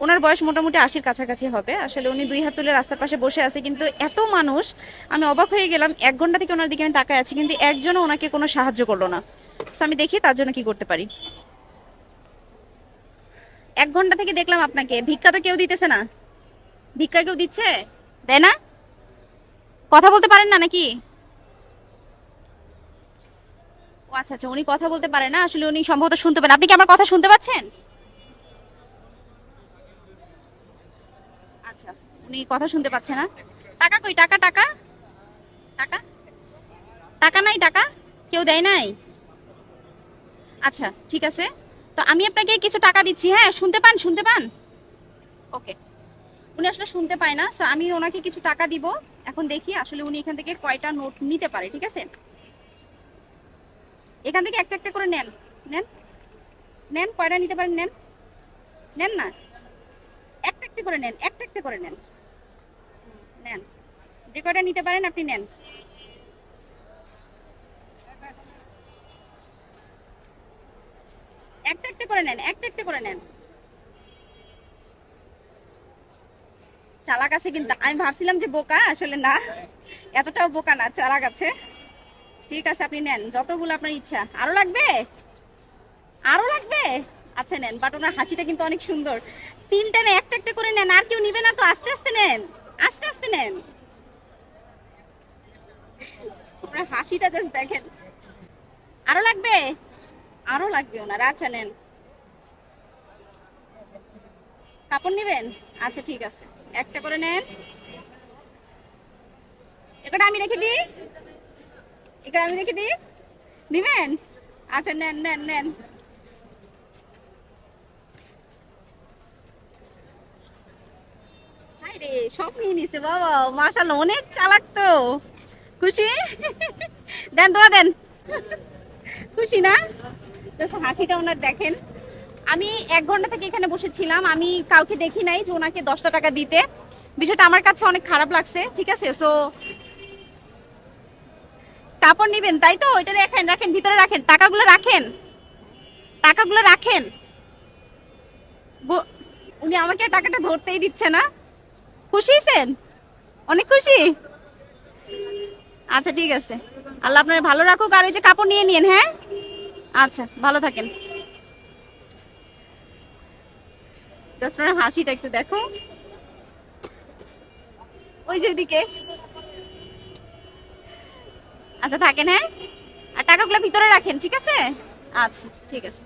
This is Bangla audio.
ওনার বয়স মোটামুটি 80-র কাছাকাছি হবে। আসলে উনি 2 হাত তুলে রাস্তার পাশে বসে আছে, কিন্তু এত মানুষ, আমি অবাক হয়ে গেলাম। 1 ঘন্টা থেকে ওনার দিকে আমি তাকায় আছি, কিন্তু একজনও ওনাকে কোনো সাহায্য করলো না। তো আমি দেখি তার জন্য কি করতে পারি। 1 ঘন্টা থেকে দেখলাম আপনাকে, ভিক্ষা তো কেউ দিতেছে না। ভিক্ষা কেউ দিচ্ছে? দেয় না? কথা বলতে পারেন না নাকি? ও আচ্ছা আচ্ছা, উনি কথা বলতে পারে না, আসলে উনি সম্ভবত শুনতে পারেন। আপনি কি আমার কথা শুনতে পাচ্ছেন? আচ্ছা, উনি কথা শুনতে পাচ্ছে না। টাকা কই? টাকা টাকা টাকা টাকা নাই, টাকা কেউ দেয় নাই। আচ্ছা ঠিক আছে, তো আমি আপনাকে কিছু টাকা দিচ্ছি, হ্যাঁ? শুনতে পান? শুনতে পান? ওকে। উনি আসলে শুনতে পায় না, সো আমি ওনাকে কিছু টাকা দিব। এখন দেখি আসলে উনি এখান থেকে কয়টা নোট নিতে পারে, ঠিক আছে? এখান থেকে একটা একটা করে নেন। নেন, নেন, কয়টা নিতে পারেন নেন। নেন না, একটা একটা করে নেন, একটা একটা করে নেন। নেন, যে কয়টা নিতে পারেন আপনি নেন। একটা একটা করে নেন, একটা একটা করে নেন। চালাক আছে কিন্তু, আমি ভাবছিলাম যে বোকা, আসলে না, এতটাও বোকা না, চালাক আছে। ঠিক আছে, আপনি নেন যতগুলো আপনার ইচ্ছা। আরো লাগবে? আরো লাগবে? আচ্ছা নেন, বাট ওনার হাসিটা কিন্তু অনেক সুন্দর। তিনটা না, একটা একটা করে নেন। আর কেউ নিবে না তো? আস্তে আস্তে নেন, আস্তে আস্তে নেন। ওনার হাসিটা জাস্ট দেখেন। আরো লাগবে? আরো লাগবে ওনার। আচ্ছা নেন। কাপড় নিবেন? আচ্ছা ঠিক আছে, একটা করে নেন। এটা আমি রেখে দিই, এটা আমি রেখে দিই। নিবেন? আচ্ছা নেন নেন নেন। হাই রে, সব নিয়ে নিছে বাবা, মাশাআল্লাহ, অনেক চালাক তো। খুশি? দেন, দোয়া দেন। খুশি না? জাস্ট হাসিটা ওনার দেখেন। আমি 1 ঘন্টা থেকে এখানে বসেছিলাম, আমি কাউকে দেখি নাই যে ওনাকে 10টা টাকা দিতে। বিষয়টা আমার কাছে অনেক খারাপ লাগছে, ঠিক আছে? সো কাপড় নিবেন তাই তো? ওইটা রাখেন, রাখেন ভিতরে রাখেন, টাকাগুলো রাখেন, টাকাগুলো রাখেন। উনি আমাকে টাকাটা ধরতেই দিচ্ছে না। খুশি হয়েছেন? অনেক খুশি? আচ্ছা ঠিক আছে, আল্লাহ আপনার ভালো রাখুক। আর ওই যে কাপড় নিয়ে নিন, হ্যাঁ? আচ্ছা, ভালো থাকেন। জাস্ট আপনার হাসিটা একটু দেখো, ওই যে ওইদিকে। আচ্ছা থাকেন, হ্যাঁ? আর টাকাগুলো ভিতরে রাখেন, ঠিক আছে? আচ্ছা ঠিক আছে।